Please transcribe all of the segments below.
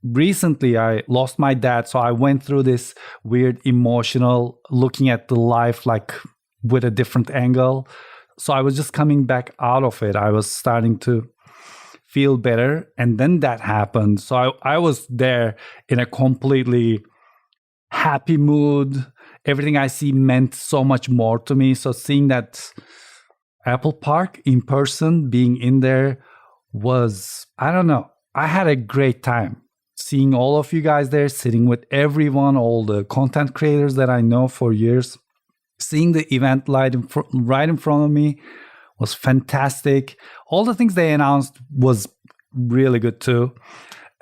recently I lost my dad. So I went through this weird emotional looking at the life like with a different angle. So I was just coming back out of it. I was starting to feel better. And then that happened. So I was there in a completely happy mood. Everything I see meant so much more to me. So seeing that Apple Park in person, being in there was, I don't know. I had a great time seeing all of you guys there, sitting with everyone, all the content creators that I know for years. Seeing the event right in front of me was fantastic. All the things they announced was really good too.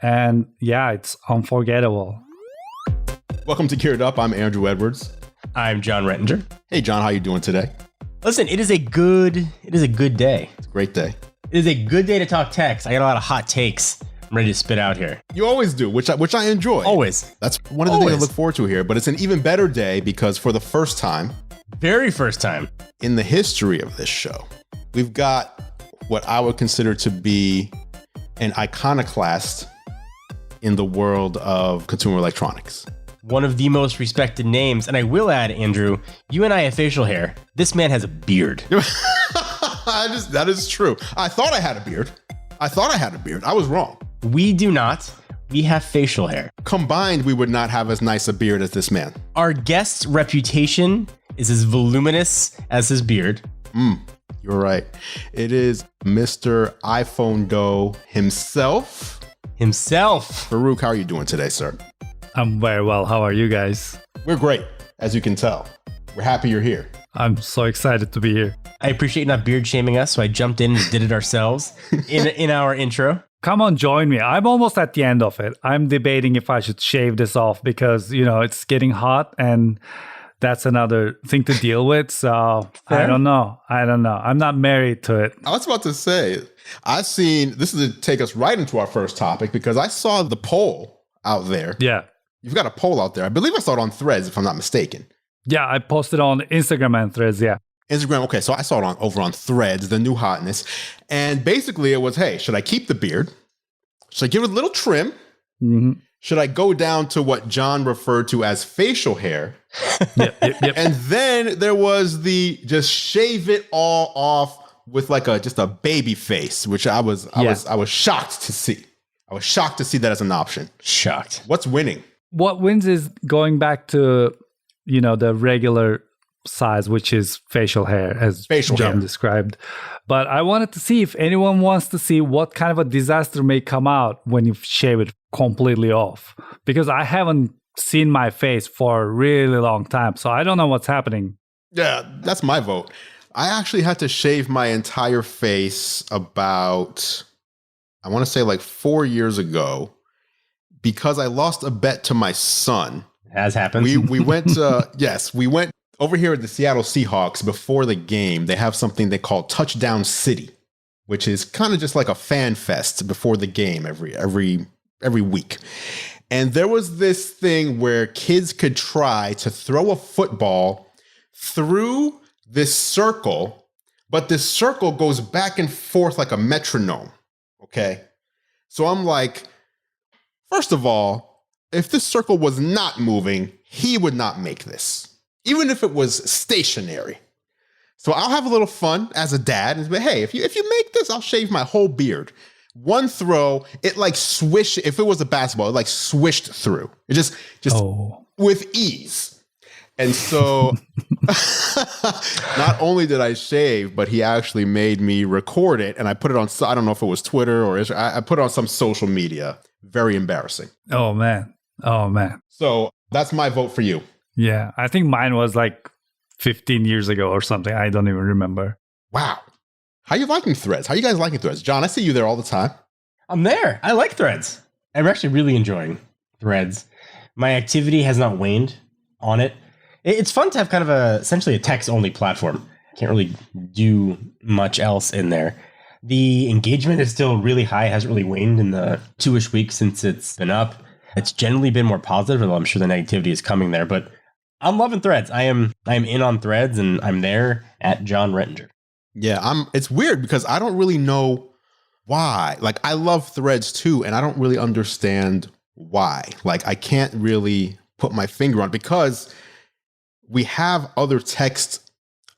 And yeah, it's unforgettable. Welcome to Geared Up. I'm Andrew Edwards. I'm John Rettinger. Hey, John, how you doing today? Listen, it is a good day. It's a great day. It is a good day to talk techs. I got a lot of hot takes I'm ready to spit out here. You always do, which I enjoy. Always. That's one of the things I look forward to here. But it's an even better day because for the first time, very first time in the history of this show, we've got what I would consider to be an iconoclast in the world of consumer electronics. One of the most respected names. And I will add, Andrew, you and I have facial hair. This man has a beard. That is true. I thought I had a beard. I was wrong. We do not. We have facial hair. Combined, we would not have as nice a beard as this man. Our guest's reputation is as voluminous as his beard. You're right. It is Mr. iPhone Go himself. Faruk, how are you doing today, sir? I'm very well. How are you guys? We're great, as you can tell. We're happy you're here. I'm so excited to be here. I appreciate not beard shaming us, so I jumped in and did it ourselves in our intro. Come on, join me. I'm almost at the end of it. I'm debating if I should shave this off because, it's getting hot and that's another thing to deal with. So fair. I don't know. I'm not married to it. I was about to say, this is to take us right into our first topic because I saw the poll out there. Yeah. You've got a poll out there. I believe I saw it on Threads, if I'm not mistaken. Yeah, I posted on Instagram and Threads, yeah. Instagram, okay, so I saw it over on Threads, the new hotness. And basically it was, hey, should I keep the beard? Should I give it a little trim? Mm-hmm. Should I go down to what John referred to as facial hair? Yep. And then there was the just shave it all off with just a baby face, which I was shocked to see. I was shocked to see that as an option. Shocked. What's winning? What wins is going back to, the regular size, which is facial hair, as John described. But I wanted to see if anyone wants to see what kind of a disaster may come out when you shave it completely off. Because I haven't seen my face for a really long time, so I don't know what's happening. Yeah, that's my vote. I actually had to shave my entire face about, I want to say 4 years ago, because I lost a bet to my son. Has happened. We went we went over here at the Seattle Seahawks before the game. They have something they call Touchdown City, which is kind of just like a fan fest before the game every week. And there was this thing where kids could try to throw a football through this circle, but this circle goes back and forth like a metronome. Okay. So I'm like, first of all, if this circle was not moving, he would not make this, even if it was stationary. So I'll have a little fun as a dad and say, hey, if you make this, I'll shave my whole beard. One throw, it swished. If it was a basketball, it swished through. It just with ease. And so not only did I shave, but he actually made me record it. And I put it on, I don't know if it was Twitter or Instagram. I put it on some social media. Very embarrassing. Oh, man. So that's my vote for you. Yeah, I think mine was 15 years ago or something. I don't even remember. Wow. How you liking Threads? How you guys liking Threads? John, I see you there all the time. I'm there. I like Threads. I'm actually really enjoying Threads. My activity has not waned on it. It's fun to have kind of essentially a text-only platform. Can't really do much else in there. The engagement is still really high. It hasn't really waned in the 2-ish weeks since it's been up. It's generally been more positive, although I'm sure the negativity is coming there. But I'm loving Threads. I am in on Threads, and I'm there at John Rettinger. Yeah, it's weird because I don't really know why. I love Threads too, and I don't really understand why. Like, I can't really put my finger on it because we have other text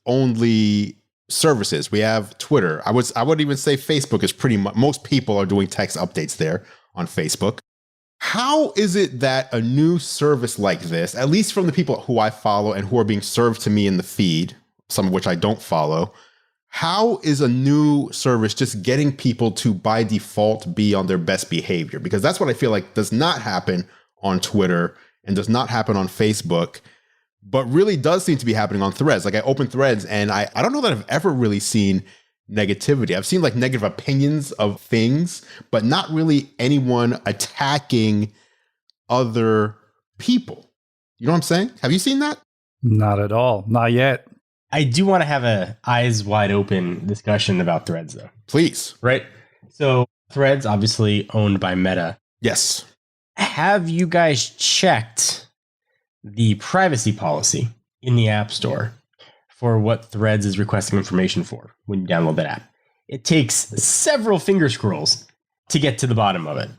only services. We have Twitter. I would even say Facebook is pretty much, most people are doing text updates there on Facebook. How is it that a new service like this, at least from the people who I follow and who are being served to me in the feed, some of which I don't follow, how is a new service just getting people to by default be on their best behavior? Because that's what I feel like does not happen on Twitter and does not happen on Facebook, but really does seem to be happening on Threads. Like, I open Threads and I don't know that I've ever really seen negativity. I've seen like negative opinions of things, but not really anyone attacking other people. You know what I'm saying? Have you seen that? Not at all. Not yet. I do want to have a eyes wide open discussion about Threads, though. Please. Right? So Threads, obviously owned by Meta. Yes. Have you guys checked the privacy policy in the App Store for what Threads is requesting information for when you download that app? It takes several finger scrolls to get to the bottom of it.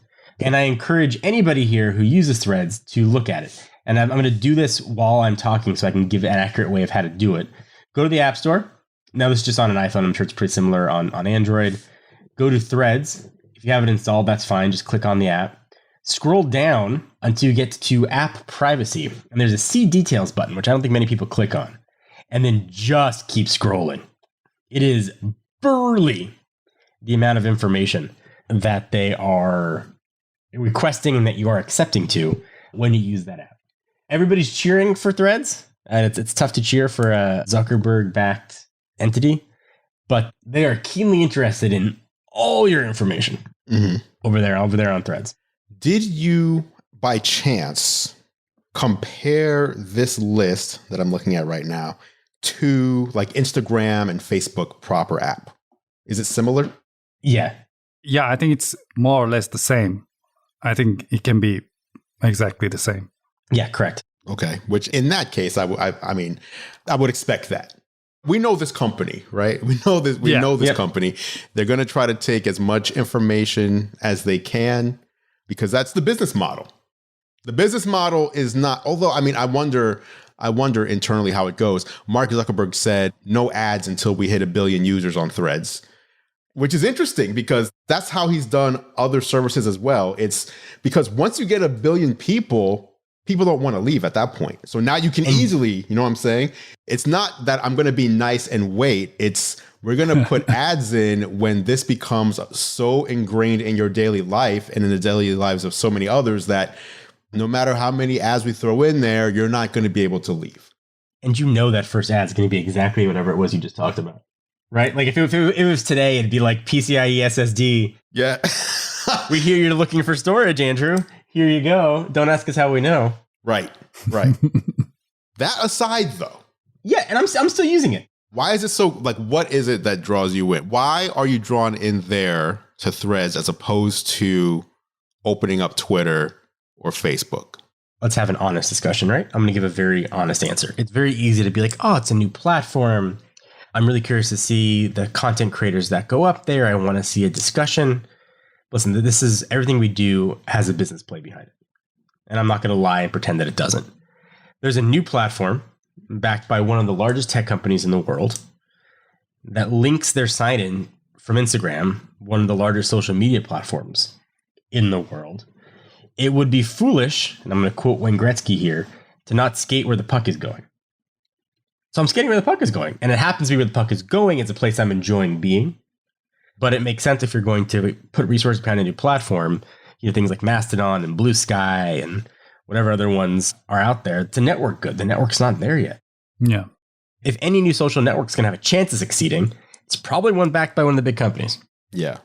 And I encourage anybody here who uses Threads to look at it. And I'm going to do this while I'm talking so I can give an accurate way of how to do it. Go to the App Store. Now, this is just on an iPhone. I'm sure it's pretty similar on Android. Go to Threads. If you have it installed, that's fine. Just click on the app. Scroll down until you get to App Privacy. And there's a See Details button, which I don't think many people click on. And then just keep scrolling. It is burly, the amount of information that they are requesting and that you are accepting to when you use that app. Everybody's cheering for Threads. And it's tough to cheer for a Zuckerberg-backed entity, but they are keenly interested in all your information over there on Threads. Did you, by chance, compare this list that I'm looking at right now to like Instagram and Facebook proper app? Is it similar? Yeah. Yeah, I think it's more or less the same. I think it can be exactly the same. Yeah, correct. Okay. Which in that case, I would expect that. We know this company, right? We know this. We know this company. They're going to try to take as much information as they can because that's the business model. The business model is not, although, I wonder internally how it goes. Mark Zuckerberg said no ads until we hit 1 billion users on Threads, which is interesting because that's how he's done other services as well. It's because once you get 1 billion people don't want to leave at that point. So now you can easily, you know what I'm saying? It's not that I'm going to be nice and wait. It's we're going to put ads in when this becomes so ingrained in your daily life and in the daily lives of so many others that no matter how many ads we throw in there, you're not going to be able to leave. And you know that first ad is going to be exactly whatever it was you just talked about, right? Like if it was today, it'd be like PCIe SSD. Yeah. We hear you're looking for storage, Andrew. Here you go. Don't ask us how we know. Right. That aside, though. Yeah, and I'm still using it. Why is it so, like, what is it that draws you in? Why are you drawn in there to Threads as opposed to opening up Twitter or Facebook? Let's have an honest discussion, right? I'm going to give a very honest answer. It's very easy to be like, oh, it's a new platform. I'm really curious to see the content creators that go up there. I want to see a discussion. Listen, this is everything we do has a business play behind it. And I'm not going to lie and pretend that it doesn't. There's a new platform backed by one of the largest tech companies in the world that links their sign-in from Instagram, one of the largest social media platforms in the world. It would be foolish, and I'm going to quote Wayne Gretzky here, to not skate where the puck is going. So I'm skating where the puck is going. And it happens to be where the puck is going. It's a place I'm enjoying being. But it makes sense if you're going to put resources behind a new platform, things like Mastodon and Blue Sky and whatever other ones are out there. It's a network good. The network's not there yet. Yeah. If any new social network's going to have a chance of succeeding, it's probably one backed by one of the big companies. Yeah.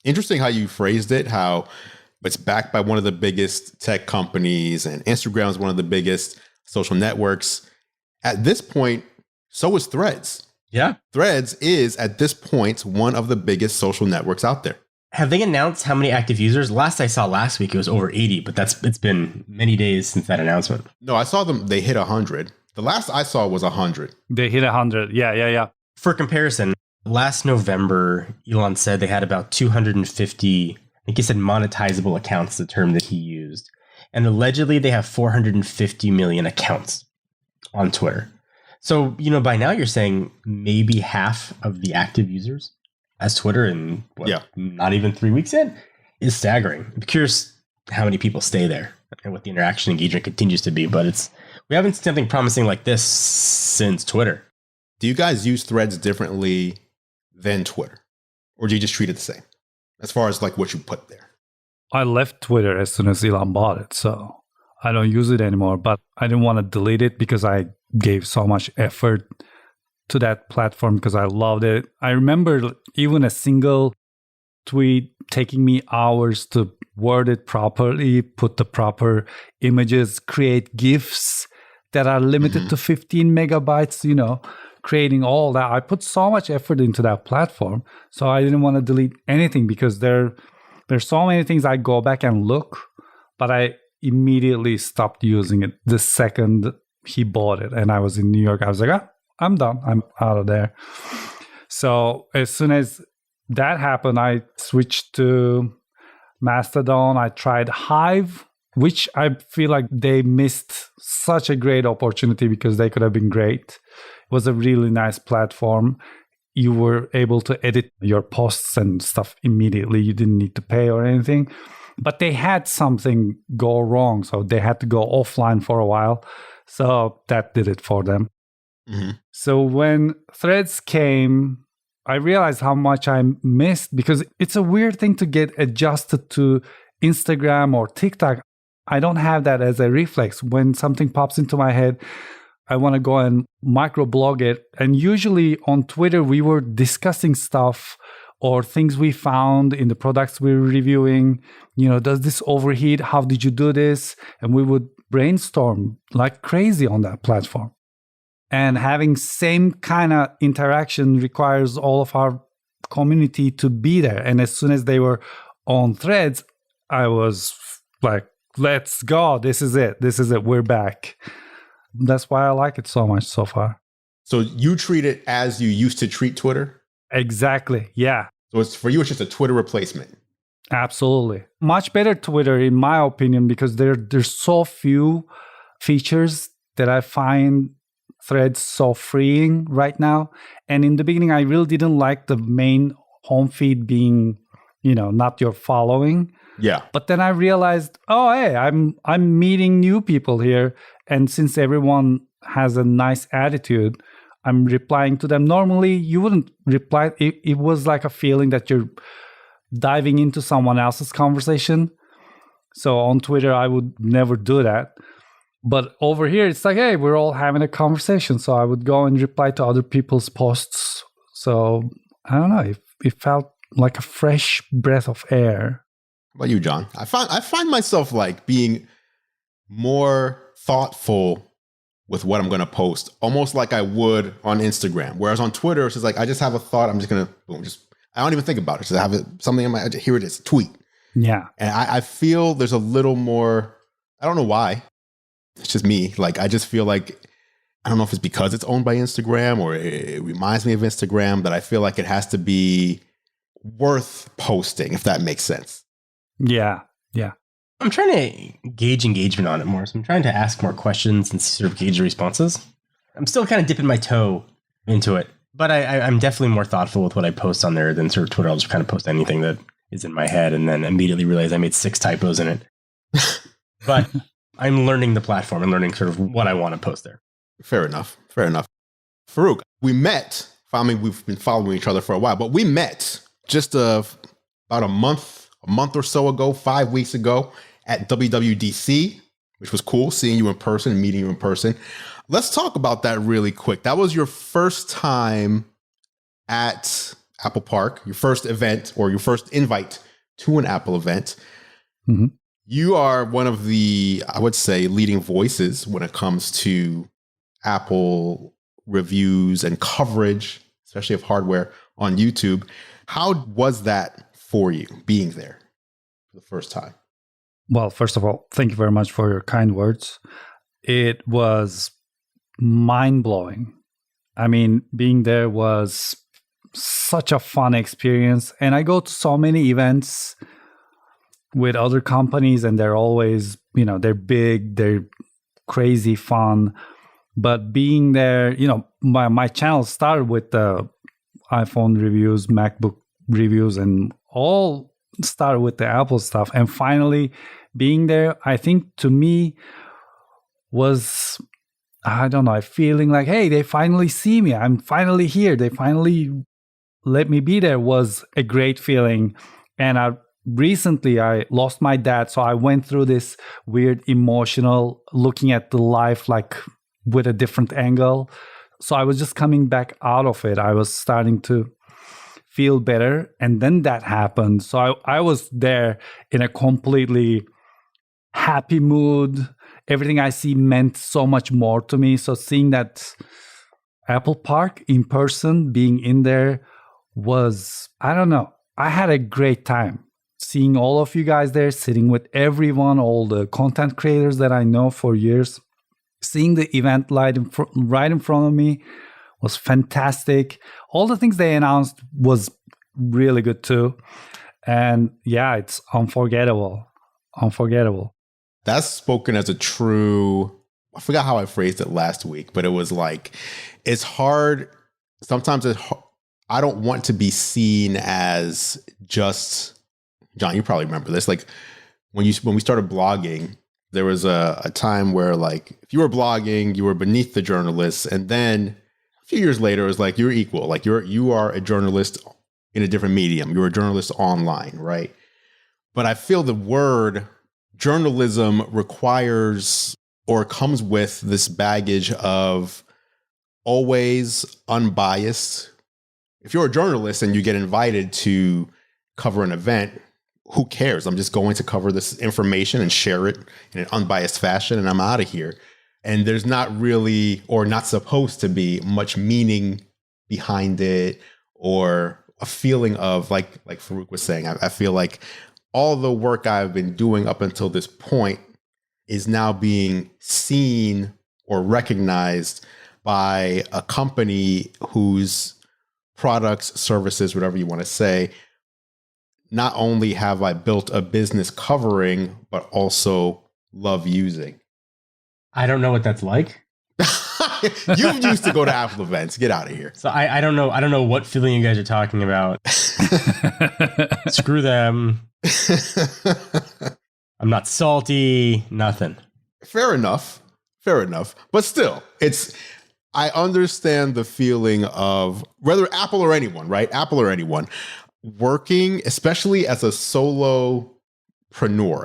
Interesting how you phrased it, how it's backed by one of the biggest tech companies and Instagram is one of the biggest social networks. At this point, so is Threads. Yeah. Threads is, at this point, one of the biggest social networks out there. Have they announced how many active users? Last I saw last week, it was over 80, but it's been many days since that announcement. No, I saw them. They hit 100. The last I saw was 100. They hit 100. Yeah. For comparison, last November, Elon said they had about 250 think he said monetizable accounts, the term that he used. And allegedly they have 450 million accounts on Twitter. So, by now you're saying maybe half of the active users as Twitter in not even 3 weeks in is staggering. I'm curious how many people stay there and what the interaction engagement continues to be. But we haven't seen something promising like this since Twitter. Do you guys use Threads differently than Twitter? Or do you just treat it the same as far as like what you put there? I left Twitter as soon as Elon bought it, so I don't use it anymore. But I didn't want to delete it because I gave so much effort to that platform because I loved it. I remember even a single tweet taking me hours to word it properly, put the proper images, create GIFs that are limited to 15 megabytes, creating all that. I put so much effort into that platform. So I didn't want to delete anything because there's so many things I go back and look, but I immediately stopped using it the second he bought it. And I was in New York. I was like, I'm done. I'm out of there. So as soon as that happened, I switched to Mastodon. I tried Hive, which I feel like they missed such a great opportunity because they could have been great. It was a really nice platform. You were able to edit your posts and stuff immediately. You didn't need to pay or anything. But they had something go wrong, so they had to go offline for a while. So that did it for them. So when Threads came, I realized how much I missed because it's a weird thing to get adjusted to Instagram or TikTok. I don't have that as a reflex. When something pops into my head, I want to go and microblog it. And usually on Twitter, we were discussing stuff or things we found in the products we were reviewing. Does this overheat? How did you do this? And we would brainstorm like crazy on that platform. And having same kind of interaction requires all of our community to be there. And as soon as they were on Threads, I was like, let's go. This is it. We're back. That's why I like it so much so far. So you treat it as you used to treat Twitter? Exactly. Yeah. So for you, it's just a Twitter replacement. Absolutely. Much better Twitter, in my opinion, because there's so few features that I find Threads so freeing right now. And in the beginning, I really didn't like the main home feed being, not your following. Yeah. But then I realized, hey, I'm meeting new people here. And since everyone has a nice attitude, I'm replying to them. Normally, you wouldn't reply. It was like a feeling that you're diving into someone else's conversation. So on Twitter, I would never do that. But over here, it's like, hey, we're all having a conversation. So I would go and reply to other people's posts. So I don't know. It felt like a fresh breath of air. How about you, John? I find myself like being more thoughtful with what I'm going to post, almost like I would on Instagram. Whereas on Twitter, it's just like, I just have a thought. I'm just going to, boom, I don't even think about it. Just have something in my head. Here it is, tweet. Yeah. And I feel there's a little more, I don't know why. It's just me. Like, I just feel like, I don't know if it's because it's owned by Instagram or it reminds me of Instagram, that I feel like it has to be worth posting, if that makes sense. Yeah. Yeah. I'm trying to gauge engagement on it more. So I'm trying to ask more questions and sort of gauge the responses. I'm still kind of dipping my toe into it, but I'm definitely more thoughtful with what I post on there than sort of Twitter. I'll just kind of post anything that is in my head and then immediately realize I made 6 typos in it. But I'm learning the platform and learning sort of what I want to post there. Fair enough. Faruk, we met, we've been following each other for a while, but we met just about a month or so ago, 5 weeks ago at WWDC, which was cool seeing you in person and meeting you in person. Let's talk about that really quick. That was your first time at Apple Park, your first event or your first invite to an Apple event. Mm-hmm. You are one of the, I would say, leading voices when it comes to Apple reviews and coverage, especially of hardware on YouTube. How was that for you being there for the first time? Well, first of all, thank you very much for your kind words. It was mind-blowing. I mean, being there was such a fun experience. And I go to so many events with other companies, and they're always, they're big, they're crazy fun. But being there, my channel started with the iPhone reviews, MacBook reviews, and all started with the Apple stuff. And finally being there, I think to me was, I don't know, feeling like, hey, they finally see me. I'm finally here. They finally let me be there, was a great feeling. And recently I lost my dad. So I went through this weird emotional looking at the life like with a different angle. So I was just coming back out of it. I was starting to feel better. And then that happened. So I was there in a completely happy mood. Everything I see meant so much more to me. So seeing that Apple Park in person, being in there was, I don't know, I had a great time. Seeing all of you guys there, sitting with everyone, all the content creators that I know for years, seeing the event right in front of me was fantastic. All the things they announced was really good too. And yeah, it's unforgettable. Unforgettable. That's spoken as a true, I forgot how I phrased it last week, but it was like, it's hard. Sometimes I don't want to be seen as just, John, you probably remember this. Like when we started blogging, there was a time where like, if you were blogging, you were beneath the journalists. And then a few years later, it was like, you're equal. Like you are a journalist in a different medium. You're a journalist online, right? But I feel the word journalism requires or comes with this baggage of always unbiased. If you're a journalist and you get invited to cover an event, who cares? I'm just going to cover this information and share it in an unbiased fashion, and I'm out of here. And there's not really, or not supposed to be, much meaning behind it, or a feeling of, like Faruk was saying, I feel like all the work I've been doing up until this point is now being seen or recognized by a company whose products, services, whatever you want to say, not only have I built a business covering, but also love using. I don't know what that's like. You used to go to Apple events. Get out of here. So I don't know. I don't know what feeling you guys are talking about. Screw them. I'm not salty. Nothing. Fair enough. Fair enough. But still, I understand the feeling of whether Apple or anyone, right? Apple or anyone working, especially as a solopreneur,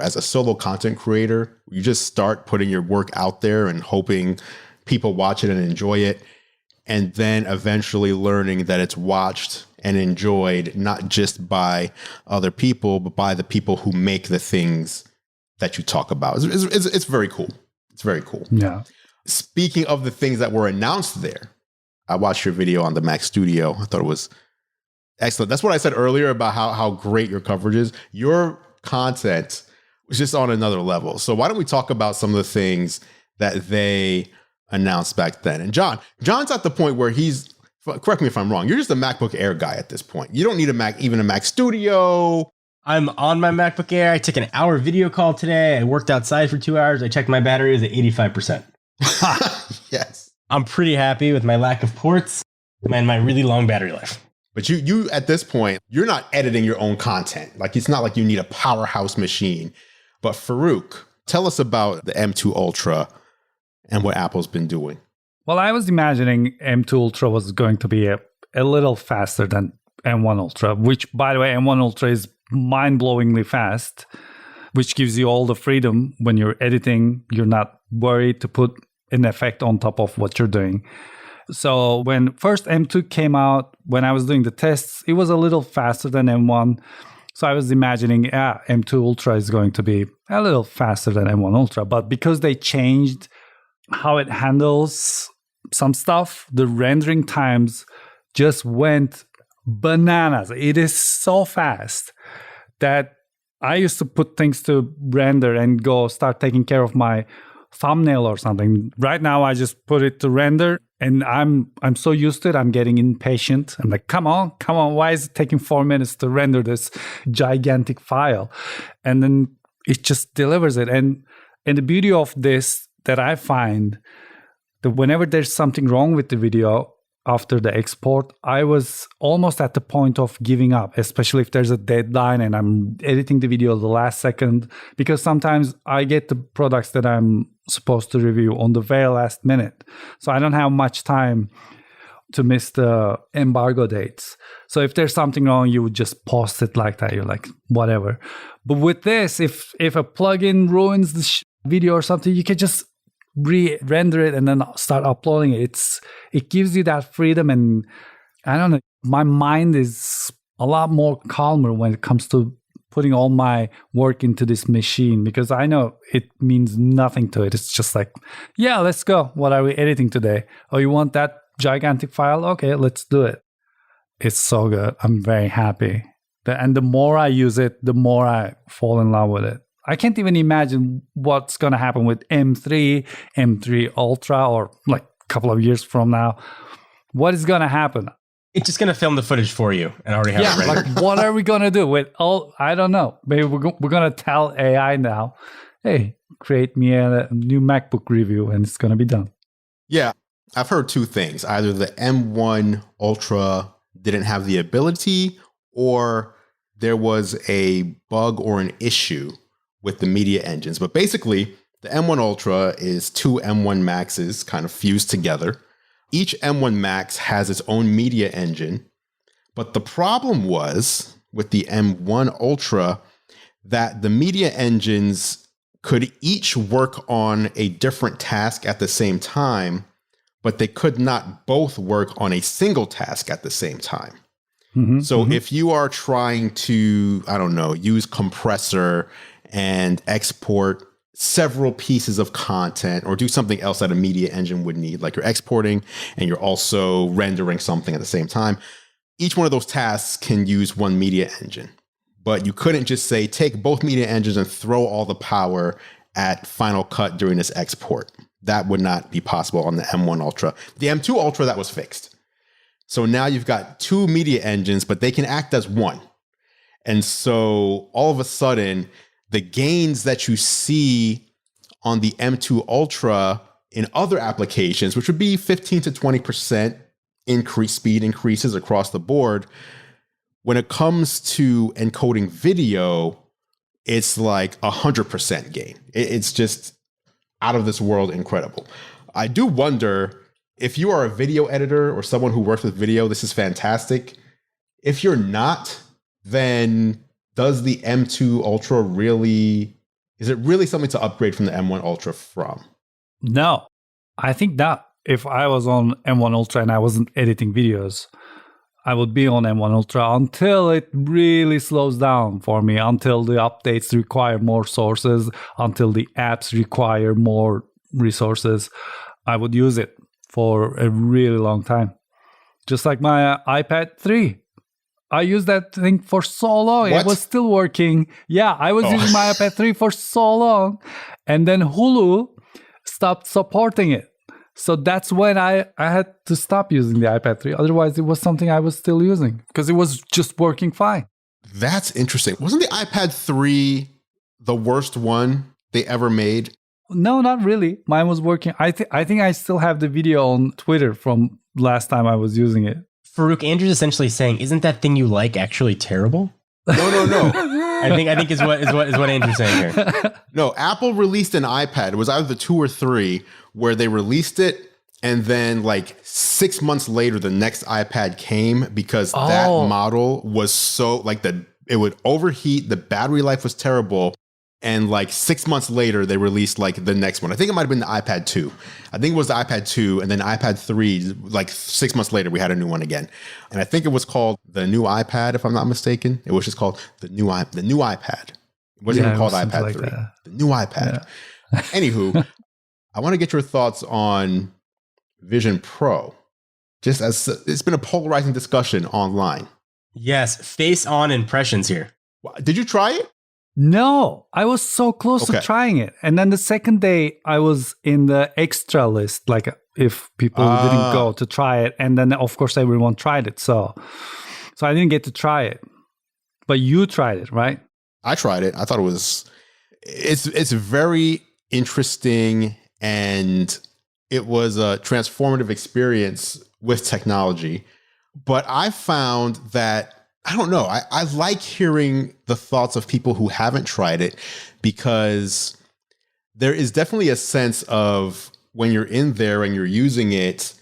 as a solo content creator, you just start putting your work out there and hoping people watch it and enjoy it. And then eventually learning that it's watched and enjoyed, not just by other people, but by the people who make the things that you talk about. It's very cool. It's very cool. Yeah. Speaking of the things that were announced there, I watched your video on the Mac Studio. I thought it was excellent. That's what I said earlier about how great your coverage is. Your content was just on another level. So why don't we talk about some of the things that they announced back then? And John's at the point where correct me if I'm wrong, you're just a MacBook Air guy at this point. You don't need even a Mac Studio. I'm on my MacBook Air. I took an hour video call today. I worked outside for 2 hours. I checked my battery. It was at 85%. Yes. I'm pretty happy with my lack of ports and my really long battery life. But you at this point, you're not editing your own content. Like, it's not like you need a powerhouse machine. But Faruk, tell us about the M2 Ultra and what Apple's been doing. Well, I was imagining M2 Ultra was going to be a little faster than M1 Ultra, which, by the way, M1 Ultra is mind-blowingly fast, which gives you all the freedom when you're editing. You're not worried to put an effect on top of what you're doing. So when first M2 came out, when I was doing the tests, it was a little faster than M1. So I was imagining, M2 Ultra is going to be a little faster than M1 Ultra. But because they changed how it handles some stuff, the rendering times just went bananas. It is so fast that I used to put things to render and go start taking care of my thumbnail or something. Right now, I just put it to render, and I'm so used to it. I'm getting impatient. I'm like, come on. Why is it taking 4 minutes to render this gigantic file? And then it just delivers it. And the beauty of this that I find that whenever there's something wrong with the video after the export, I was almost at the point of giving up, especially if there's a deadline and I'm editing the video the last second, because sometimes I get the products that I'm supposed to review on the very last minute. So I don't have much time to miss the embargo dates. So if there's something wrong, you would just post it like that. You're like, whatever. But with this, if a plugin ruins the video or something, you can just re-render it and then start uploading it. It gives you that freedom, and I don't know, my mind is a lot more calmer when it comes to putting all my work into this machine, because I know it means nothing to it. It's just like, yeah, let's go. What are we editing today? Oh, you want that gigantic file? Okay, let's do it. It's so good. I'm very happy. And the more I use it, the more I fall in love with it. I can't even imagine what's going to happen with M3, M3 Ultra, or like a couple of years from now. What is going to happen? It's just going to film the footage for you and already have it ready. Like, what are we going to do with all? I don't know. Maybe we're going to tell AI now, hey, create me a new MacBook review, and it's going to be done. Yeah, I've heard two things. Either the M1 Ultra didn't have the ability, or there was a bug or an issue with the media engines. But basically, the M1 Ultra is two M1 Maxes kind of fused together. Each M1 Max has its own media engine. But the problem was with the M1 Ultra that the media engines could each work on a different task at the same time, but they could not both work on a single task at the same time. So if you are trying to, I don't know, use compressor and export several pieces of content or do something else that a media engine would need, like you're exporting and you're also rendering something at the same time, each one of those tasks can use one media engine. But you couldn't just say, take both media engines and throw all the power at Final Cut during this export. That would not be possible on the M1 Ultra. The M2 Ultra, that was fixed. So now you've got two media engines, but they can act as one. And so all of a sudden, the gains that you see on the M2 Ultra in other applications, which would be 15 to 20% speed increases across the board, when it comes to encoding video, it's like 100% gain. It's just out of this world incredible. I do wonder, if you are a video editor or someone who works with video, this is fantastic. If you're not, then does the M2 Ultra is it really something to upgrade from the M1 Ultra from? No, I think not. If I was on M1 Ultra and I wasn't editing videos, I would be on M1 Ultra until it really slows down for me, until the updates require more sources, until the apps require more resources. I would use it for a really long time. Just like my iPad 3. I used that thing for so long. What? It was still working. Yeah, I was using my iPad 3 for so long. And then Hulu stopped supporting it. So that's when I had to stop using the iPad 3. Otherwise, it was something I was still using because it was just working fine. That's interesting. Wasn't the iPad 3 the worst one they ever made? No, not really. Mine was working. I think I still have the video on Twitter from last time I was using it. Faruk, Andrew's essentially saying, isn't that thing you like actually terrible? No. I think is what Andrew's saying here. No, Apple released an iPad. It was either the 2 or 3 where they released it, and then like 6 months later, the next iPad came because that model was so it would overheat. The battery life was terrible. And like 6 months later, they released like the next one. I think it might have been the iPad 2. I think it was the iPad 2 and then iPad 3. Like 6 months later, we had a new one again. And I think it was called the new iPad, if I'm not mistaken. It was just called the new iPad. It wasn't even called iPad like 3. That. The new iPad. Yeah. Anywho, I want to get your thoughts on Vision Pro. Just as it's been a polarizing discussion online. Yes, face-on impressions here. Did you try it? No, I was so close to Okay. trying it. And then the second day, I was in the extra list, like if people didn't go to try it. And then, of course, everyone tried it. So I didn't get to try it. But you tried it, right? I tried it. I thought it's very interesting, and it was a transformative experience with technology. But I found that, I don't know, I like hearing the thoughts of people who haven't tried it, because there is definitely a sense of when you're in there and you're using it,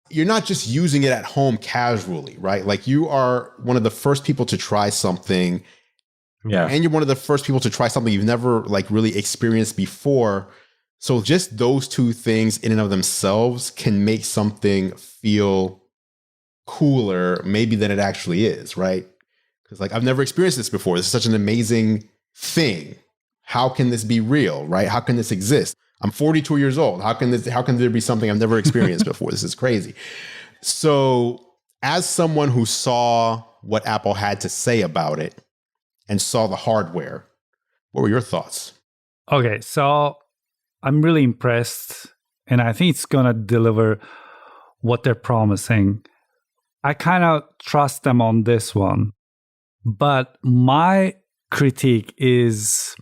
you're not just using it at home casually, right? Like, you are one of the first people to try something. Yeah. And you're one of the first people to try something you've never like really experienced before. So just those two things in and of themselves can make something feel cooler maybe than it actually is, right? Because like, I've never experienced this before. This is such an amazing thing. How can this be real, right? How can this exist? I'm 42 years old. How can there be something I've never experienced before? This is crazy. So as someone who saw what Apple had to say about it and saw the hardware, what were your thoughts? Okay, so I'm really impressed, and I think it's going to deliver what they're promising. I kind of trust them on this one. But my critique is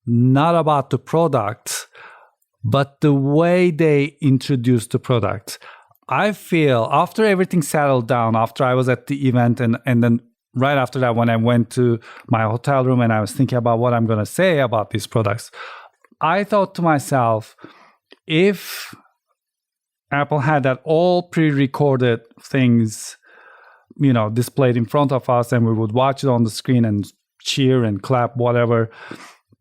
not about the product, but the way they introduced the product. I feel after everything settled down, after I was at the event, and then right after that, when I went to my hotel room and I was thinking about what I'm going to say about these products, I thought to myself, if Apple had that all pre-recorded things, you know, displayed in front of us, and we would watch it on the screen and cheer and clap, whatever.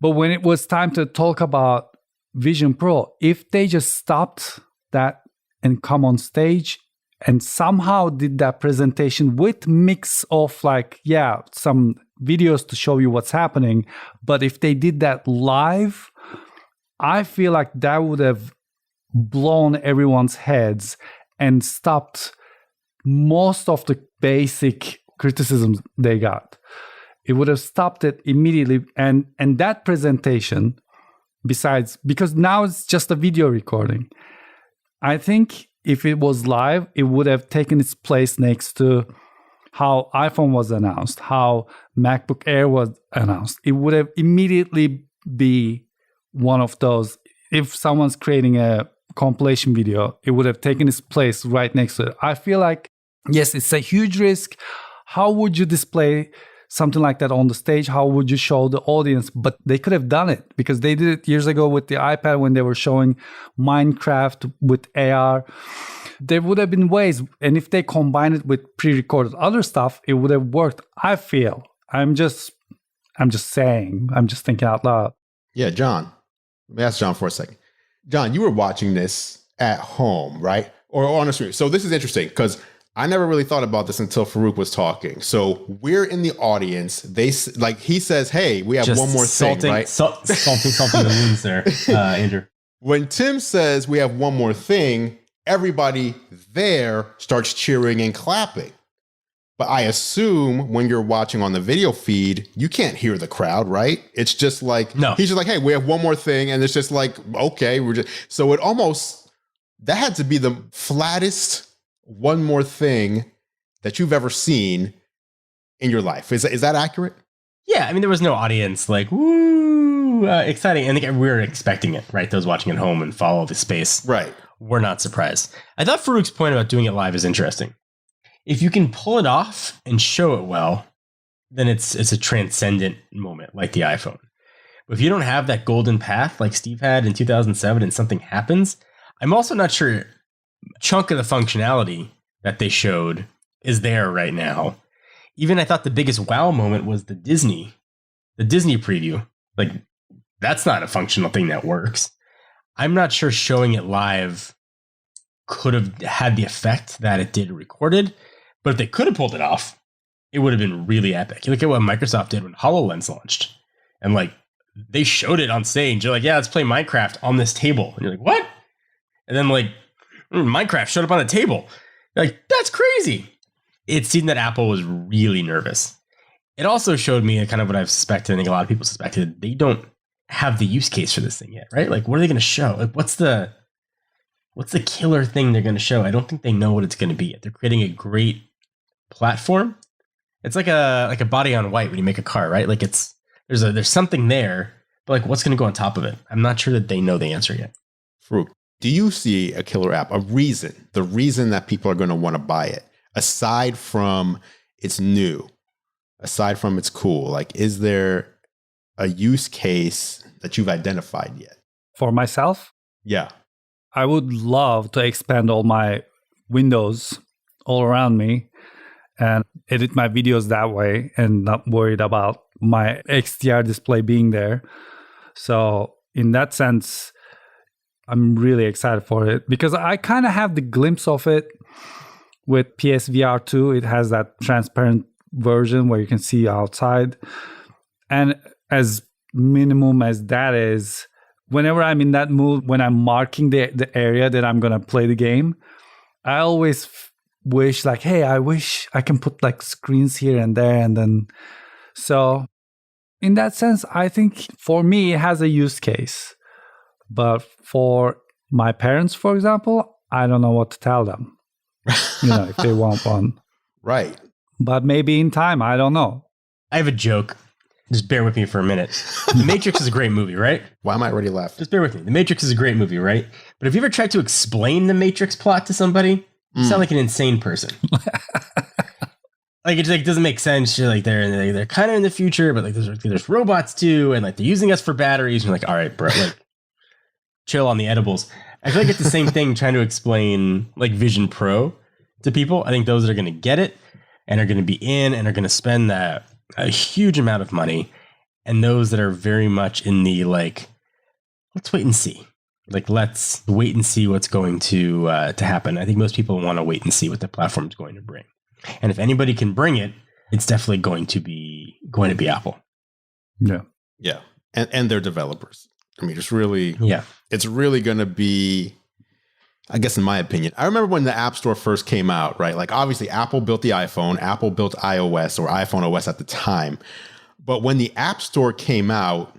But when it was time to talk about Vision Pro, if they just stopped that and come on stage and somehow did that presentation with mix of like, yeah, some videos to show you what's happening. But if they did that live, I feel like that would have blown everyone's heads and stopped most of the basic criticisms they got. It would have stopped it immediately. And that presentation, besides, because now it's just a video recording, I think if it was live, it would have taken its place next to how iPhone was announced, how MacBook Air was announced. It would have immediately be one of those. If someone's creating a compilation video, it would have taken its place right next to it. I feel like, yes, it's a huge risk. How would you display something like that on the stage? How would you show the audience? But they could have done it because they did it years ago with the iPad when they were showing Minecraft with AR. There would have been ways. And if they combine it with pre-recorded other stuff, it would have worked. I feel. I'm just saying. I'm just thinking out loud. Yeah, John. Let me ask John for a second. John, you were watching this at home, right? Or on a stream. So this is interesting because I never really thought about this until Faruk was talking. So we're in the audience. He says, "Hey, we have Just one more thing, right?" Salting the wounds there, Andrew. When Tim says we have one more thing, everybody there starts cheering and clapping. But I assume when you're watching on the video feed, you can't hear the crowd, right? It's just like, no. He's just like, "Hey, we have one more thing," and it's just like, okay, so it almost, that had to be the flattest one more thing that you've ever seen in your life. Is that accurate? Yeah, I mean, there was no audience like, woo, exciting. And we were expecting it, right? Those watching at home and follow the space. Right. We're not surprised. I thought Faruk's point about doing it live is interesting. If you can pull it off and show it well, then it's a transcendent moment like the iPhone. But if you don't have that golden path like Steve had in 2007 and something happens, I'm also not sure a chunk of the functionality that they showed is there right now. Even I thought the biggest wow moment was the Disney preview. Like, that's not a functional thing that works. I'm not sure showing it live could have had the effect that it did recorded, but if they could have pulled it off, it would have been really epic. You look at what Microsoft did when HoloLens launched, and like they showed it on stage. You're like, yeah, let's play Minecraft on this table. And you're like, what? And then like Minecraft showed up on the table. You're like, that's crazy. It seemed that Apple was really nervous. it also showed me kind of what I've suspected. I think a lot of people suspected. They don't have the use case for this thing yet, right? Like, what are they going to show? Like, what's the killer thing they're going to show? I don't think they know what it's going to be yet. They're creating a great platform. It's like a body on white when you make a car, right? Like there's something there, but like what's going to go on top of it? I'm not sure that they know the answer yet. Faruk, do you see a killer app, the reason that people are going to want to buy it, aside from it's new, aside from it's cool? Like, is there a use case that you've identified yet? For myself? Yeah. I would love to expand all my windows all around me and edit my videos that way and not worried about my XDR display being there. So in that sense, I'm really excited for it because I kind of have the glimpse of it with PSVR 2. It has that transparent version where you can see outside. And as minimum as that is, whenever I'm in that mood, when I'm marking the area that I'm going to play the game, I always wish like, hey, I wish I can put like screens here and there. And then, so in that sense, I think for me, it has a use case. But for my parents, for example, I don't know what to tell them, if they want one. Right. But maybe in time, I don't know. I have a joke. Just bear with me for a minute. The Matrix is a great movie, right? Why am I already laughing? Just bear with me. The Matrix is a great movie, right? But have you ever tried to explain the Matrix plot to somebody? You sound like an insane person. Like it just doesn't make sense. You're like they're kind of in the future, but like there's robots too, and like they're using us for batteries. And you're like, all right, bro, like chill on the edibles. I feel like it's the same thing trying to explain like Vision Pro to people. I think those that are going to get it and are going to be in and are going to spend a huge amount of money, and those that are very much in the like, let's wait and see. Like, let's wait and see what's going to happen. I think most people want to wait and see what the platform is going to bring. And if anybody can bring it, it's definitely going to be Apple. Yeah. Yeah. And their developers. I mean, it's really going to be, I guess, in my opinion. I remember when the App Store first came out, right? Like, obviously, Apple built the iPhone. Apple built iOS or iPhone OS at the time. But when the App Store came out,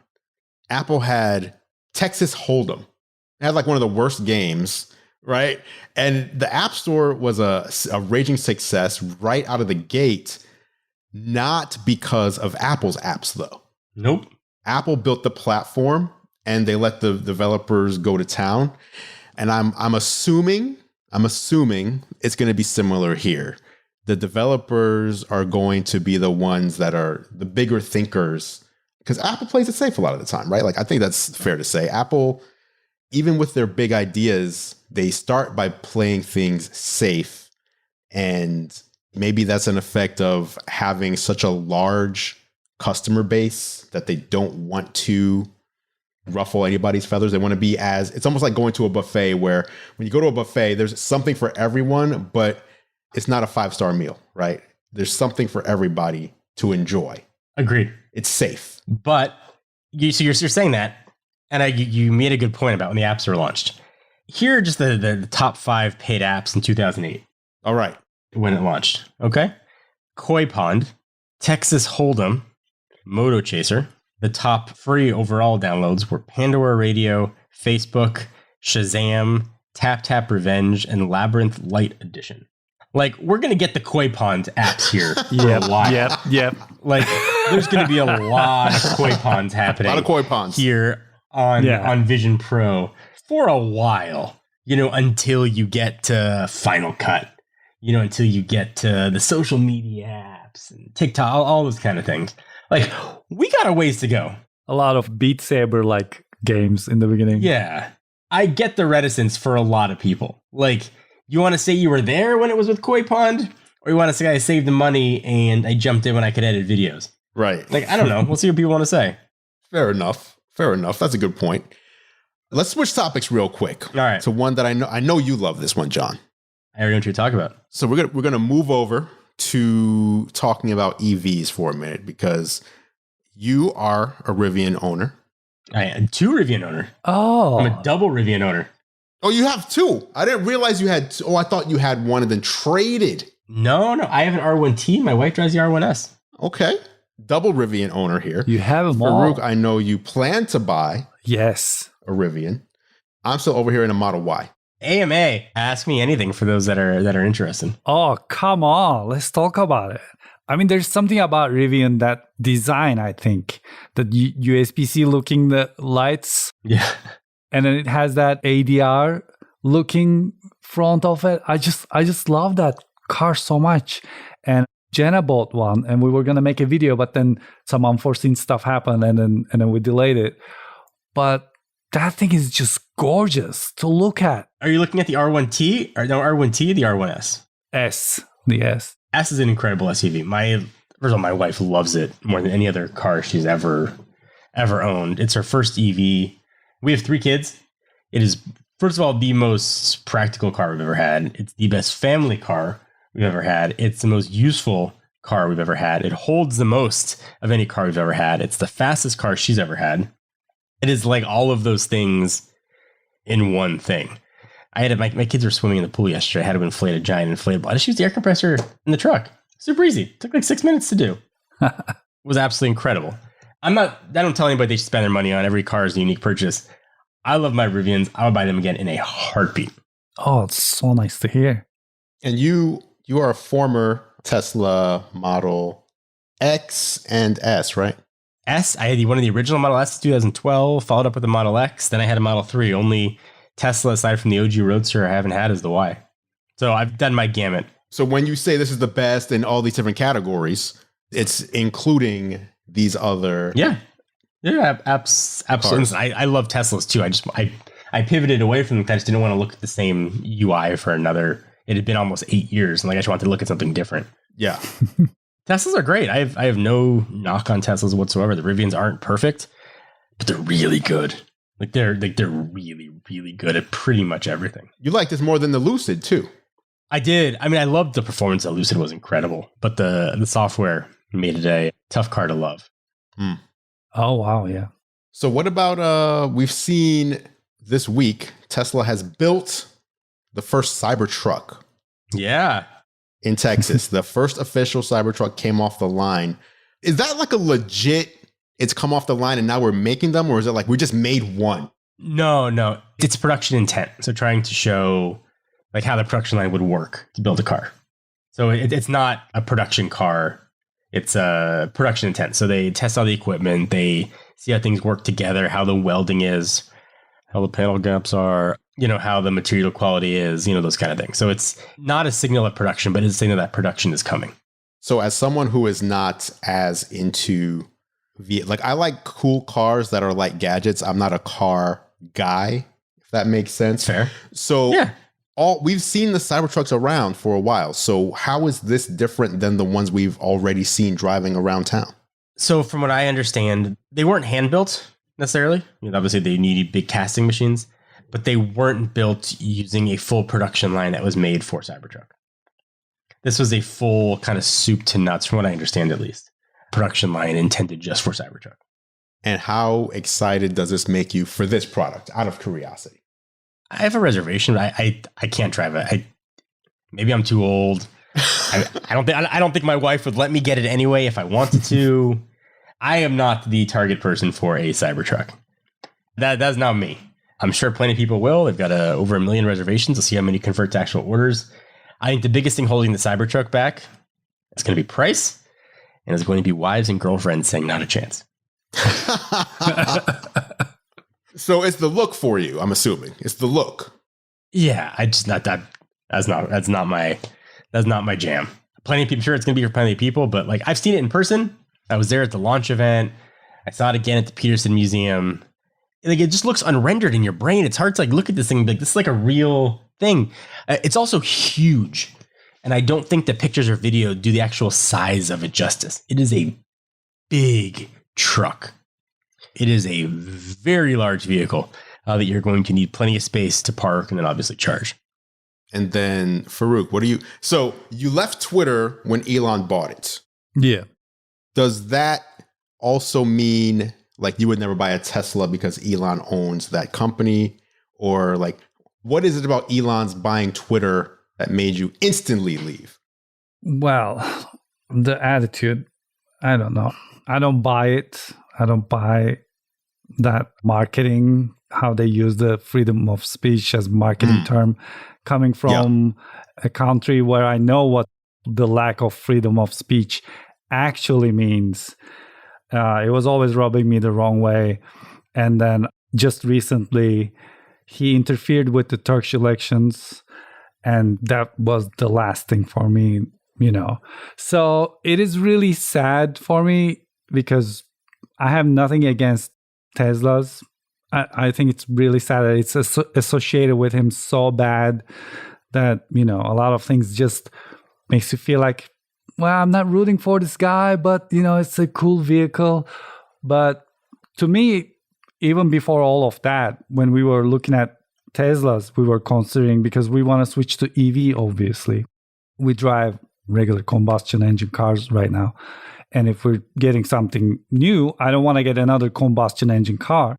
Apple had Texas Hold'em. It had like one of the worst games, right? And the App Store was a raging success right out of the gate, not because of Apple's apps, though. Nope. Apple built the platform and they let the developers go to town. And I'm assuming it's going to be similar here. The developers are going to be the ones that are the bigger thinkers, because Apple plays it safe a lot of the time, right? Like, I think that's fair to say. Apple, even with their big ideas, they start by playing things safe. And maybe that's an effect of having such a large customer base that they don't want to ruffle anybody's feathers. They want to be it's almost like going to a buffet where when you go to a buffet, there's something for everyone, but it's not a 5-star meal, right? There's something for everybody to enjoy. Agreed. It's safe. But you're saying that, and you made a good point about when the apps were launched. Here are just the top 5 paid apps in 2008. All right. When it launched. Okay. Koi Pond, Texas Hold'em, Moto Chaser. The top free overall downloads were Pandora Radio, Facebook, Shazam, Tap Tap Revenge, and Labyrinth Light Edition. Like, we're going to get the Koi Pond apps here for a while. Yep. Like, there's going to be a lot of Koi Ponds happening. A lot of Koi Ponds Here on Vision Pro for a while, until you get to Final Cut, until you get to the social media apps and TikTok, all those kind of things. Like, we got a ways to go. A lot of Beat Saber like games in the beginning. Yeah. I get the reticence for a lot of people. Like, you want to say you were there when it was with Koi Pond, or you want to say I saved the money and I jumped in when I could edit videos? Right. Like, I don't know. We'll see what people want to say. Fair enough. That's a good point. Let's switch topics real quick. All right. To one that I know you love this one, John. I already know what you're talking about. So we're gonna move over to talking about EVs for a minute, because you are a Rivian owner. I am 2 Rivian owner. Oh. I'm a double Rivian owner. Oh, you have 2. I didn't realize you had 2. Oh, I thought you had one and then traded. No. I have an R1T. My wife drives the R1S. Okay. double Rivian owner here. You have them Faruk, all. I know you plan to buy Yes. a Rivian. I'm still over here in a Model Y. AMA. Ask me anything for those that are interested. Oh, come on. Let's talk about it. I mean, there's something about Rivian, that design, I think. The USB-C looking the lights. Yeah. And then it has that ADR looking front of it. I just love that car so much. And Jenna bought one and we were going to make a video, but then some unforeseen stuff happened and then we delayed it. But that thing is just gorgeous to look at. Are you looking at the R1T? Or no, R1T, the R1S? The S. S is an incredible SUV. First of all, my wife loves it more than any other car she's ever owned. It's her first EV. We have 3 kids. It is, first of all, the most practical car we've ever had. It's the best family car we've ever had. It's the most useful car we've ever had. It holds the most of any car we've ever had. It's the fastest car she's ever had. It is like all of those things in one thing. I had my kids were swimming in the pool yesterday. I had to inflate a giant inflatable. I just used the air compressor in the truck. Super easy. It took like 6 minutes to do. It was absolutely incredible. I don't tell anybody they should spend their money on. Every car is a unique purchase. I love my Rivians. I would buy them again in a heartbeat. Oh, it's so nice to hear. And you are a former Tesla Model X and S, right? S, I had one of the original Model S 2012, followed up with the Model X. Then I had a Model 3. Only Tesla, aside from the OG Roadster, I haven't had is the Y. So I've done my gamut. So when you say this is the best in all these different categories, it's including these other... Yeah, absolutely. I love Teslas too. I pivoted away from them because I just didn't want to look at the same UI for another... It had been almost 8 years, and I just wanted to look at something different. Yeah. Teslas are great. I have no knock on Teslas whatsoever. The Rivians aren't perfect, but they're really good. They're really, really good at pretty much everything. You like this more than the Lucid too. I did. I mean, I loved the performance of Lucid was incredible, but the software made it a tough car to love. Oh, wow. Yeah. So what about, we've seen this week, Tesla has built the first Cybertruck. Yeah. In Texas. The first official Cybertruck came off the line. Is that like a legit, it's come off the line and now we're making them? Or is it like we just made one? No. It's production intent. So trying to show like how the production line would work to build a car. So it's not a production car. It's a production intent. So they test all the equipment. They see how things work together, how the welding is, how the panel gaps are, how the material quality is, those kind of things. So it's not a signal of production, but it's a signal that production is coming. So as someone who is not as into I like cool cars that are like gadgets. I'm not a car guy, if that makes sense. Fair. So yeah. We've seen the Cybertrucks around for a while. So how is this different than the ones we've already seen driving around town? So from what I understand, they weren't hand built necessarily. Obviously they needed big casting machines, but they weren't built using a full production line that was made for Cybertruck. This was a full kind of soup to nuts, from what I understand at least, production line intended just for Cybertruck. And how excited does this make you for this product, out of curiosity? I have a reservation, but I can't drive it. Maybe I'm too old. I don't think my wife would let me get it anyway if I wanted to. I am not the target person for a Cybertruck. That's not me. I'm sure plenty of people will. They've got over 1 million reservations. We'll see how many convert to actual orders. I think the biggest thing holding the Cybertruck back is going to be price, and it's going to be wives and girlfriends saying not a chance. So it's the look for you, I'm assuming. It's the look. Yeah, that's not my jam. Plenty of people, sure it's going to be for plenty of people, but like I've seen it in person. I was there at the launch event. I saw it again at the Peterson Museum. Like it just looks unrendered in your brain. It's hard to like look at this thing and be like, this is like a real thing. It's also huge. And I don't think the pictures or video do the actual size of it justice. It is a big truck. It is a very large vehicle that you're going to need plenty of space to park and then obviously charge. And then Faruk, so you left Twitter when Elon bought it. Yeah. Does that also mean like you would never buy a Tesla because Elon owns that company? Or like, what is it about Elon's buying Twitter that made you instantly leave? Well, the attitude. I don't know. I don't buy it. I don't buy that marketing, how they use the freedom of speech as marketing term, coming from a country where I know what the lack of freedom of speech actually means. It was always rubbing me the wrong way. And then just recently, he interfered with the Turkish elections, and that was the last thing for me, you know. So it is really sad for me because I have nothing against Teslas. I think it's really sad that it's associated with him so bad that, you know, a lot of things just makes you feel like, well, I'm not rooting for this guy, but, you know, it's a cool vehicle. But to me, even before all of that, when we were looking at Teslas, we were considering, because we want to switch to EV, obviously. We drive regular combustion engine cars right now. And if we're getting something new, I don't want to get another combustion engine car.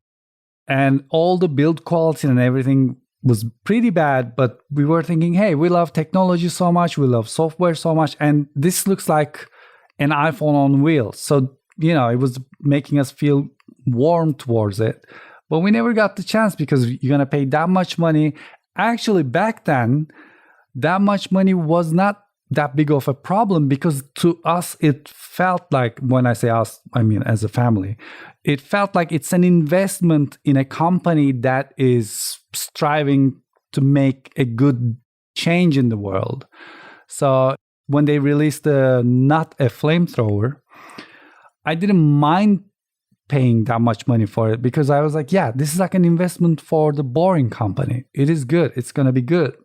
And all the build quality and everything was pretty bad, but we were thinking, hey, we love technology so much, we love software so much, and this looks like an iPhone on wheels. So, you know, it was making us feel warm towards it. But we never got the chance because you're going to pay that much money. Actually, back then, that much money was not that big of a problem, because to us, it felt like, when I say us, I mean as a family, it felt like it's an investment in a company that is striving to make a good change in the world. So when they released not a flamethrower, I didn't mind paying that much money for it, because I was like, yeah, this is like an investment for the boring company. It is good. It's going to be good.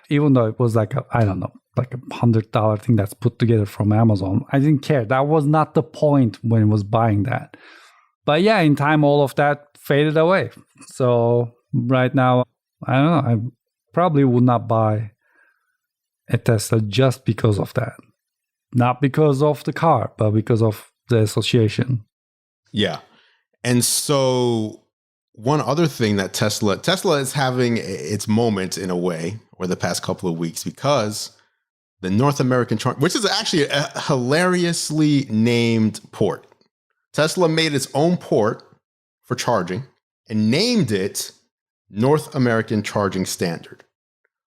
Even though it was like, I don't know, like $100 thing that's put together from Amazon. I didn't care. That was not the point when I was buying that. But yeah, in time, all of that faded away. So right now, I don't know. I probably would not buy a Tesla just because of that. Not because of the car, but because of the association. Yeah. And so one other thing that Tesla is having its moment in a way over the past couple of weeks, because the North American chart, which is actually a hilariously named port. Tesla made its own port for charging and named it North American Charging Standard,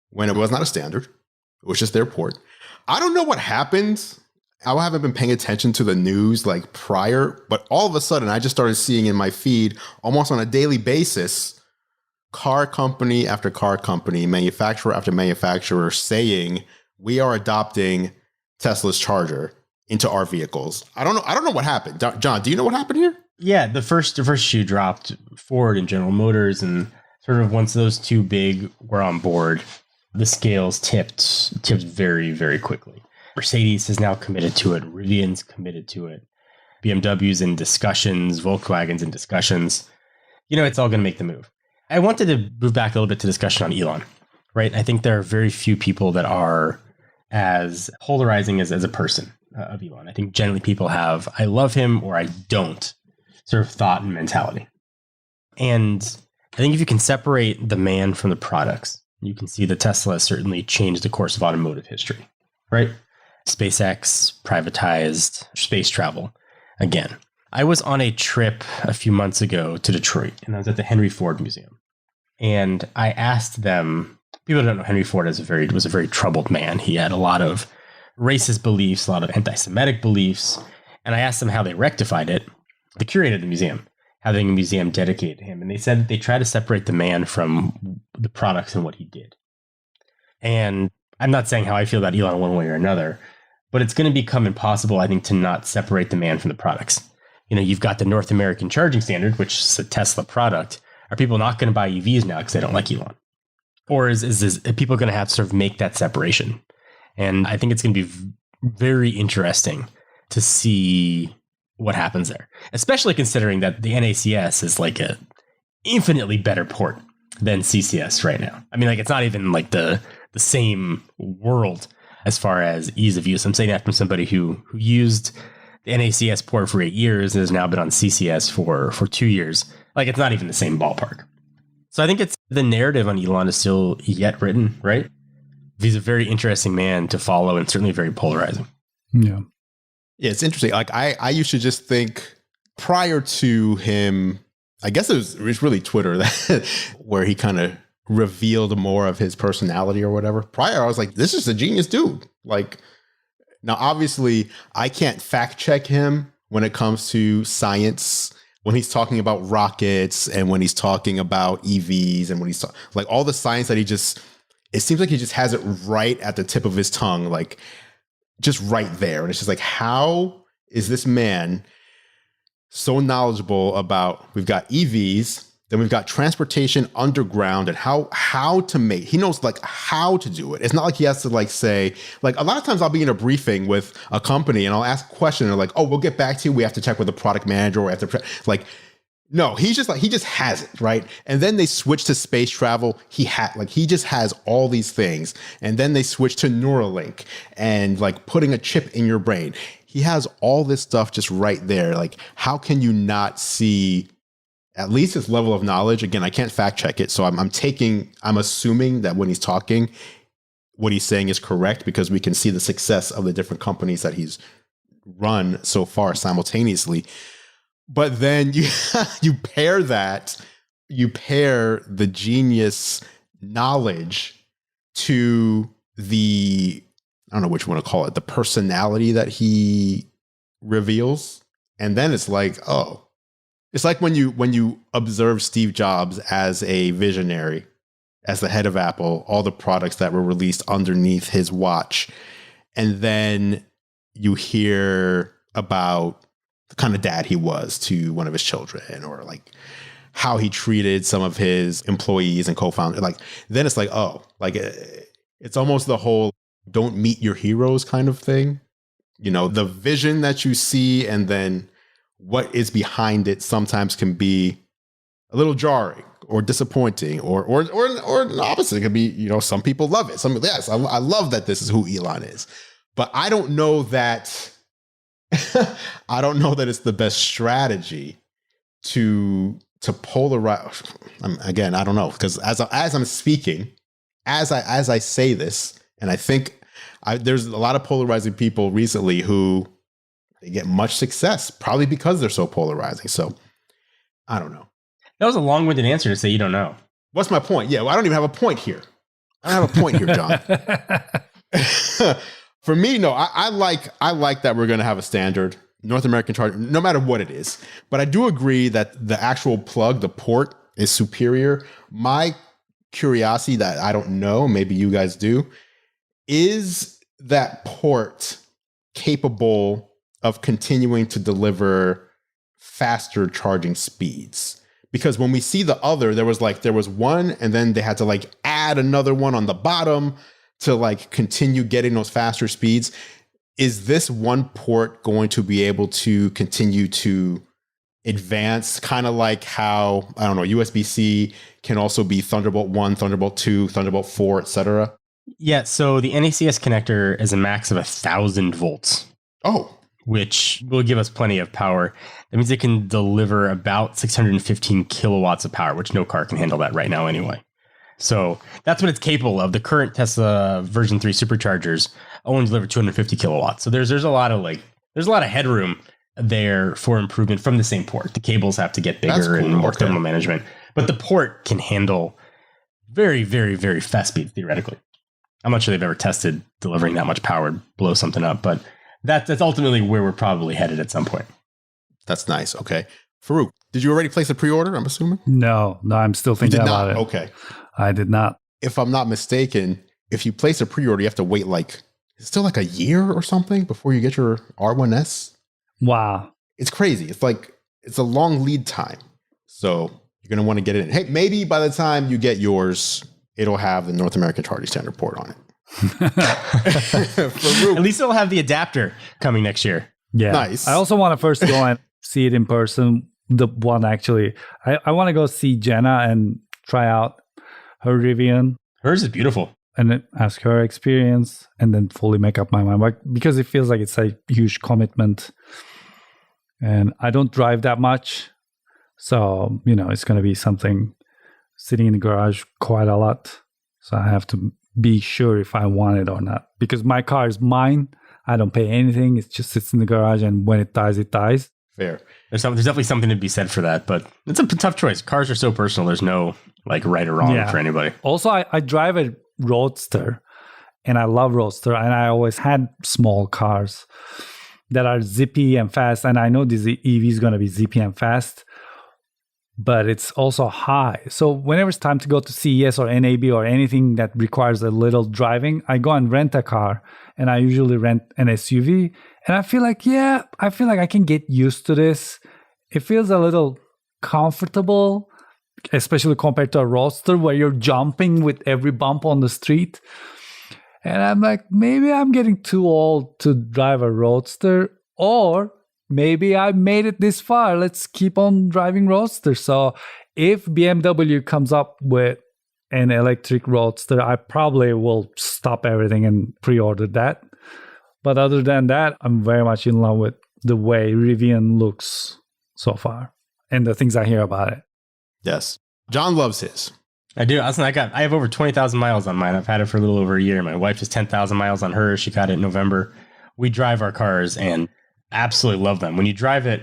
when it was not a standard. It was just their port. I don't know what happened. I haven't been paying attention to the news like prior, but all of a sudden I just started seeing in my feed almost on a daily basis, car company after car company, manufacturer after manufacturer saying, we are adopting Tesla's charger into our vehicles. I don't know what happened. John, do you know what happened here? Yeah, the first shoe dropped. Ford and General Motors, and sort of once those two big were on board, the scales tipped very, very quickly. Mercedes is now committed to it. Rivian's committed to it. BMW's in discussions. Volkswagen's in discussions. You know, it's all going to make the move. I wanted to move back a little bit to discussion on Elon, right? I think there are very few people that are as polarizing as a person of Elon. I think generally people have, I love him or I don't sort of thought and mentality. And I think if you can separate the man from the products, you can see that Tesla has certainly changed the course of automotive history, right? SpaceX privatized space travel again. I was on a trip a few months ago to Detroit, and I was at the Henry Ford Museum. And I asked them, people don't know Henry Ford was a very troubled man. He had a lot of racist beliefs, a lot of anti-Semitic beliefs. And I asked them how they rectified it. The curator of the museum, having a museum dedicated to him. And they said that they try to separate the man from the products and what he did. And I'm not saying how I feel about Elon one way or another, but it's going to become impossible, I think, to not separate the man from the products. You know, you've got the North American Charging Standard, which is a Tesla product. Are people not going to buy EVs now because they don't like Elon? Or is people going to have to sort of make that separation? And I think it's going to be very interesting to see what happens there, especially considering that the NACS is like a infinitely better port than CCS right now. I mean, like, it's not even like the same world as far as ease of use. I'm saying that from somebody who used the NACS port for 8 years and has now been on CCS for 2 years. Like, it's not even the same ballpark. So I think it's the narrative on Elon is still yet written, right? He's a very interesting man to follow and certainly very polarizing. Yeah. Yeah, it's interesting. Like I used to just think prior to him, I guess it was really Twitter that where he kind of revealed more of his personality or whatever. Prior, I was like, this is a genius dude. Like, now obviously I can't fact check him when it comes to science, when he's talking about rockets and when he's talking about EVs and when he's like all the science that it seems like he just has it right at the tip of his tongue, like just right there. And it's just like, how is this man so knowledgeable about, we've got EVs, then we've got transportation underground and how to make, he knows like how to do it. It's not like he has to like say, like a lot of times I'll be in a briefing with a company and I'll ask a question and they're like, oh, we'll get back to you. We have to check with the product manager or like, no, he just has it, right? And then they switch to space travel. He just has all these things. And then they switch to Neuralink and like putting a chip in your brain. He has all this stuff just right there. Like, how can you not see at least his level of knowledge? Again, I can't fact check it. So I'm assuming that when he's talking, what he's saying is correct because we can see the success of the different companies that he's run so far simultaneously. But then you pair the genius knowledge to the, I don't know which one to call it, the personality that he reveals. And then it's like, oh, it's like when you observe Steve Jobs as a visionary, as the head of Apple, all the products that were released underneath his watch. And then you hear about the kind of dad he was to one of his children, or like how he treated some of his employees and co-founders. Like, then it's like, oh, like it's almost the whole don't meet your heroes kind of thing. You know, the vision that you see and then what is behind it sometimes can be a little jarring or disappointing or the opposite. It could be, you know, some people love it. Yes, I love that this is who Elon is, but I don't know that I don't know that it's the best strategy to polarize. Again, I don't know, because as I'm speaking, as I say this, and I think there's a lot of polarizing people recently who they get much success, probably because they're so polarizing. So I don't know. That was a long-winded answer to say you don't know. What's my point? Yeah, well, I don't even have a point here. I don't have a point here, John. For me, no, I like that we're going to have a standard North American charger, no matter what it is. But I do agree that the actual plug, the port, is superior. My curiosity that I don't know, maybe you guys do, is that port capable of continuing to deliver faster charging speeds? Because when we see the other, there was one and then they had to like add another one on the bottom to like continue getting those faster speeds. Is this one port going to be able to continue to advance, kind of like how, I don't know, USB-C can also be Thunderbolt 1, Thunderbolt 2, Thunderbolt 4, etc.? Yeah, so the NACS connector is a max of 1,000 volts. Oh. Which will give us plenty of power. That means it can deliver about 615 kilowatts of power, which no car can handle that right now anyway. So that's what it's capable of. The current Tesla version 3 superchargers only deliver 250 kilowatts. So there's a lot of headroom there for improvement from the same port. The cables have to get bigger and more thermal management, but the port can handle very, very, very fast speeds theoretically. I'm not sure they've ever tested delivering that much power to blow something up, but that's ultimately where we're probably headed at some point. That's nice. Okay. Farouk, did you already place a pre-order, I'm assuming? No, I'm still thinking about it. Okay. I did not. If I'm not mistaken, if you place a pre-order, you have to wait still like a year or something before you get your R1S. Wow. It's crazy. It's a long lead time. So you're going to want to get it in. Hey, maybe by the time you get yours, it'll have the North American Charging Standard port on it. At least it'll have the adapter coming next year. Yeah. Nice. I also want to first go and see it in person. The one actually, I want to go see Jenna and try out her Rivian. Hers is beautiful. And then ask her experience and then fully make up my mind. Because it feels like it's a huge commitment. And I don't drive that much. So, it's going to be something sitting in the garage quite a lot. So I have to be sure if I want it or not. Because my car is mine. I don't pay anything. It just sits in the garage, and when it dies, it dies. Fair. There's definitely something to be said for that, but it's a tough choice. Cars are so personal. There's no like right or wrong for anybody. Also, I drive a Roadster, and I love Roadster, and I always had small cars that are zippy and fast. And I know this EV is going to be zippy and fast, but it's also high. So whenever it's time to go to CES or NAB or anything that requires a little driving, I go and rent a car, and I usually rent an SUV. And I feel like I can get used to this. It feels a little comfortable, especially compared to a Roadster where you're jumping with every bump on the street. And I'm like, maybe I'm getting too old to drive a Roadster, or maybe I made it this far. Let's keep on driving Roadster. So if BMW comes up with an electric Roadster, I probably will stop everything and pre-order that. But other than that, I'm very much in love with the way Rivian looks so far and the things I hear about it. Yes. John loves his. I do. I have over 20,000 miles on mine. I've had it for a little over a year. My wife has 10,000 miles on hers. She got it in November. We drive our cars and absolutely love them. When you drive it,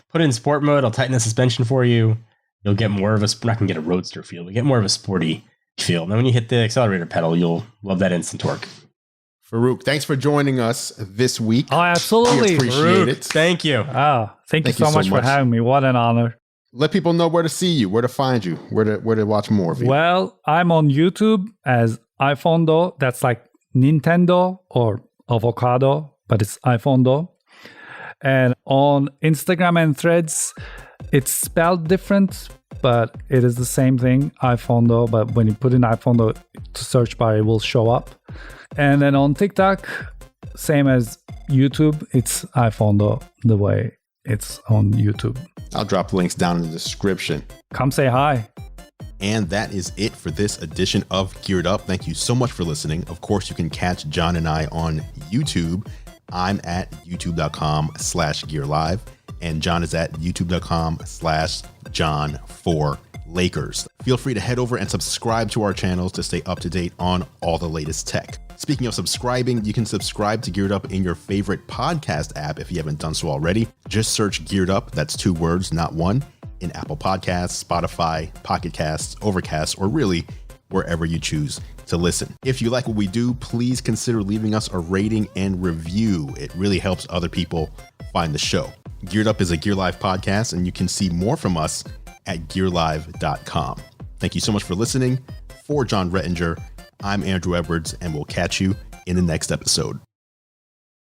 put it in sport mode. I'll tighten the suspension for you. You'll get more of a, we're not going to get a roadster feel. We get more of a sporty feel. And then when you hit the accelerator pedal, you'll love that instant torque. Faruk, thanks for joining us this week. Oh, absolutely. We appreciate Faruk, it. thank you. Oh, thank you so much for having me. What an honor. Let people know where to see you, where to find you, where to watch more of you. Well, I'm on YouTube as iPhondo. That's like Nintendo or avocado, but it's iPhondo. And on Instagram and Threads, it's spelled different, but it is the same thing, iPhondo. But when you put in iPhondo to search bar, it will show up. And then on TikTok, same as YouTube, it's iPhondo the way it's on YouTube. I'll drop links down in the description. Come say hi. And that is it for this edition of Geared Up. Thank you so much for listening. Of course, you can catch John and I on YouTube. I'm at youtube.com/gearlive, and John is at youtube.com/John4Lakers. Feel free to head over and subscribe to our channels to stay up to date on all the latest tech. Speaking of subscribing, you can subscribe to Geared Up in your favorite podcast app if you haven't done so already. Just search Geared Up, that's 2 words, not one, in Apple Podcasts, Spotify, Pocket Casts, Overcast, or really wherever you choose to listen. If you like what we do, please consider leaving us a rating and review. It really helps other people find the show. Geared Up is a Gear Live podcast, and you can see more from us at gearlive.com. Thank you so much for listening. For John Rettinger, I'm Andrew Edwards, and we'll catch you in the next episode.